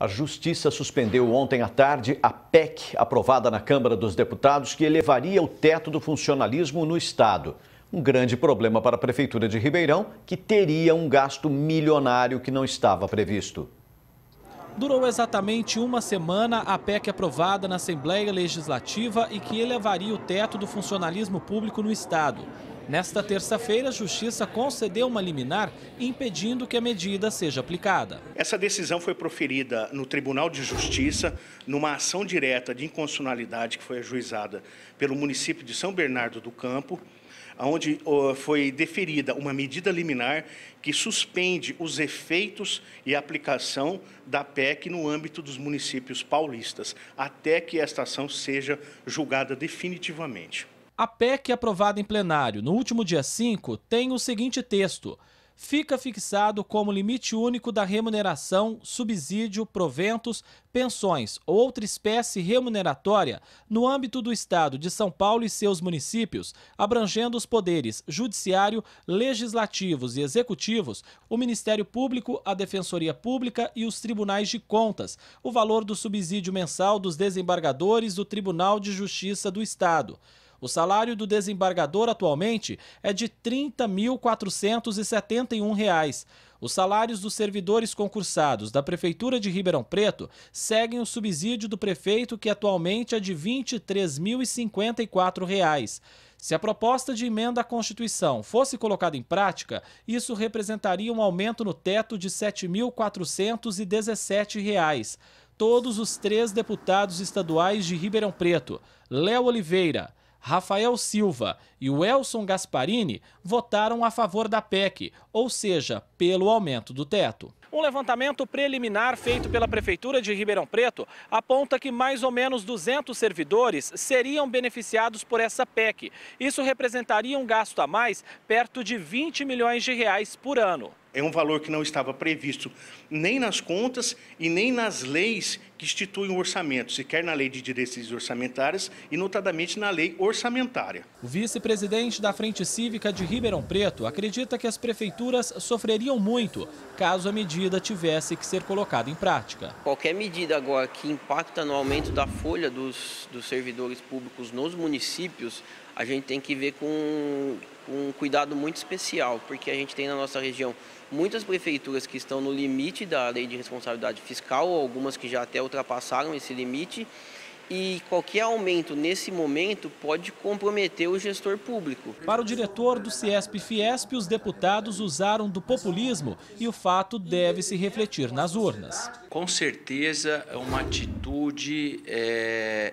A Justiça suspendeu ontem à tarde a PEC aprovada na Câmara dos Deputados que elevaria o teto do funcionalismo no Estado. Um grande problema para a Prefeitura de Ribeirão, que teria um gasto milionário que não estava previsto. Durou exatamente uma semana a PEC aprovada na Assembleia Legislativa e que elevaria o teto do funcionalismo público no Estado. Nesta terça-feira, a Justiça concedeu uma liminar impedindo que a medida seja aplicada. Essa decisão foi proferida no Tribunal de Justiça, numa ação direta de inconstitucionalidade que foi ajuizada pelo município de São Bernardo do Campo, onde foi deferida uma medida liminar que suspende os efeitos e a aplicação da PEC no âmbito dos municípios paulistas, até que esta ação seja julgada definitivamente. A PEC aprovada em plenário no último dia 5 tem o seguinte texto: fica fixado como limite único da remuneração, subsídio, proventos, pensões ou outra espécie remuneratória no âmbito do Estado de São Paulo e seus municípios, abrangendo os poderes judiciário, legislativos e executivos, o Ministério Público, a Defensoria Pública e os tribunais de contas, o valor do subsídio mensal dos desembargadores do Tribunal de Justiça do Estado. O salário do desembargador atualmente é de R$ 30.471. Os salários dos servidores concursados da Prefeitura de Ribeirão Preto seguem o subsídio do prefeito, que atualmente é de R$ 23.054. Se a proposta de emenda à Constituição fosse colocada em prática, isso representaria um aumento no teto de R$ 7.417. Todos os 3 deputados estaduais de Ribeirão Preto, Léo Oliveira, Rafael Silva e o Elson Gasparini, votaram a favor da PEC, ou seja, pelo aumento do teto. Um levantamento preliminar feito pela Prefeitura de Ribeirão Preto aponta que mais ou menos 200 servidores seriam beneficiados por essa PEC. Isso representaria um gasto a mais perto de R$ 20 milhões por ano. É um valor que não estava previsto nem nas contas e nem nas leis que instituem o orçamento, sequer na lei de diretrizes orçamentárias e notadamente na lei orçamentária. O vice-presidente da Frente Cívica de Ribeirão Preto acredita que as prefeituras sofreriam muito caso a medida tivesse que ser colocada em prática. Qualquer medida agora que impacta no aumento da folha dos servidores públicos nos municípios, a gente tem que ver com um cuidado muito especial, porque a gente tem na nossa região muitas prefeituras que estão no limite da lei de responsabilidade fiscal, ou algumas que já até ultrapassaram esse limite, e qualquer aumento nesse momento pode comprometer o gestor público. Para o diretor do CIESP-FIESP, os deputados usaram do populismo e o fato deve se refletir nas urnas. Com certeza é uma atitude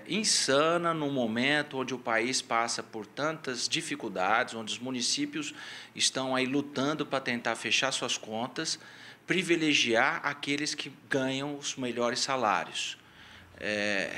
insana no momento onde o país passa por tantas dificuldades, onde os municípios estão aí lutando para tentar fechar suas contas, privilegiar aqueles que ganham os melhores salários.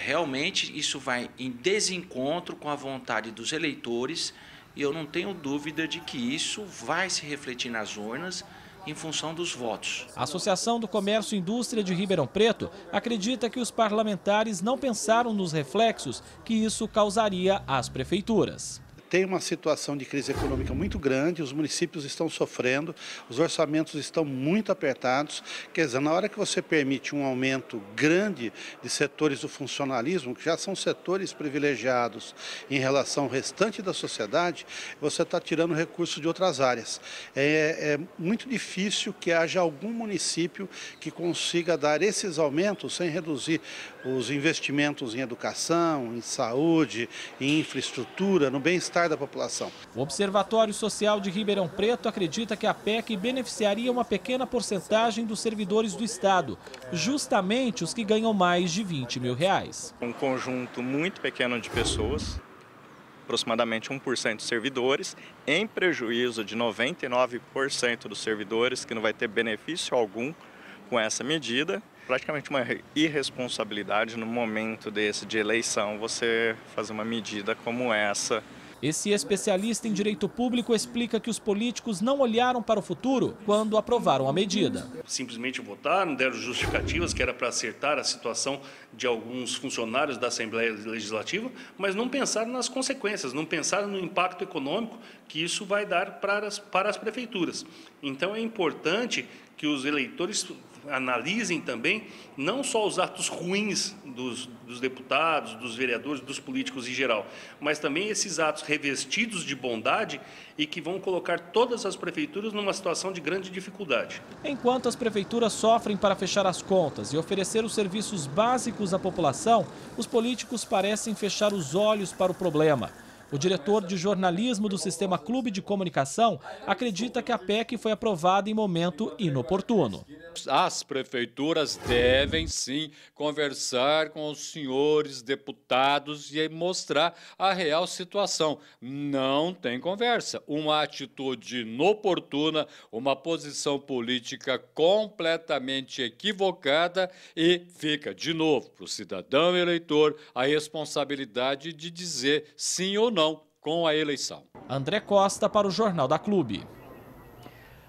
Realmente isso vai em desencontro com a vontade dos eleitores e eu não tenho dúvida de que isso vai se refletir nas urnas em função dos votos. A Associação do Comércio e Indústria de Ribeirão Preto acredita que os parlamentares não pensaram nos reflexos que isso causaria às prefeituras. Tem uma situação de crise econômica muito grande, os municípios estão sofrendo, os orçamentos estão muito apertados. Quer dizer, na hora que você permite um aumento grande de setores do funcionalismo, que já são setores privilegiados em relação ao restante da sociedade, você está tirando recursos de outras áreas. É muito difícil que haja algum município que consiga dar esses aumentos sem reduzir os investimentos em educação, em saúde, em infraestrutura, no bem-estar da população. O Observatório Social de Ribeirão Preto acredita que a PEC beneficiaria uma pequena porcentagem dos servidores do Estado, justamente os que ganham mais de R$ 20 mil. Um conjunto muito pequeno de pessoas, aproximadamente 1% de servidores, em prejuízo de 99% dos servidores, que não vai ter benefício algum com essa medida. Praticamente uma irresponsabilidade no momento desse de eleição você fazer uma medida como essa. Esse especialista em direito público explica que os políticos não olharam para o futuro quando aprovaram a medida. Simplesmente votaram, deram justificativas que era para acertar a situação de alguns funcionários da Assembleia Legislativa, mas não pensaram nas consequências, não pensaram no impacto econômico que isso vai dar para as prefeituras. Então é importante que os eleitores analisem também não só os atos ruins dos deputados, dos vereadores, dos políticos em geral, mas também esses atos revestidos de bondade e que vão colocar todas as prefeituras numa situação de grande dificuldade. Enquanto as prefeituras sofrem para fechar as contas e oferecer os serviços básicos à população, os políticos parecem fechar os olhos para o problema. O diretor de jornalismo do Sistema Clube de Comunicação acredita que a PEC foi aprovada em momento inoportuno. As prefeituras devem sim conversar com os senhores deputados e mostrar a real situação. Não tem conversa. Uma atitude inoportuna, uma posição política completamente equivocada e fica, de novo, para o cidadão eleitor a responsabilidade de dizer sim ou não com a eleição. André Costa para o Jornal da Clube.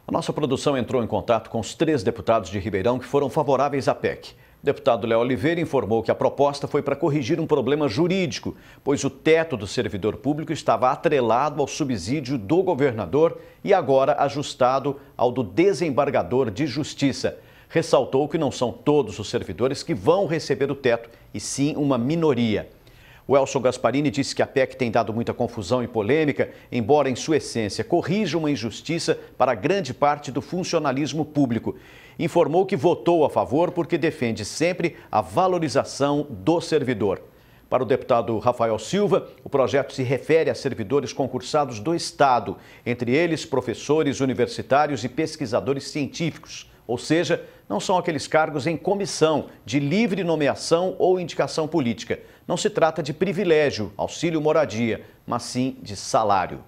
A nossa produção entrou em contato com os 3 deputados de Ribeirão que foram favoráveis à PEC. O deputado Léo Oliveira informou que a proposta foi para corrigir um problema jurídico, pois o teto do servidor público estava atrelado ao subsídio do governador e agora ajustado ao do desembargador de justiça. Ressaltou que não são todos os servidores que vão receber o teto, e sim uma minoria. O Elson Gasparini disse que a PEC tem dado muita confusão e polêmica, embora em sua essência corrija uma injustiça para grande parte do funcionalismo público. Informou que votou a favor porque defende sempre a valorização do servidor. Para o deputado Rafael Silva, o projeto se refere a servidores concursados do Estado, entre eles professores universitários e pesquisadores científicos. Ou seja, não são aqueles cargos em comissão, de livre nomeação ou indicação política. Não se trata de privilégio, auxílio moradia, mas sim de salário.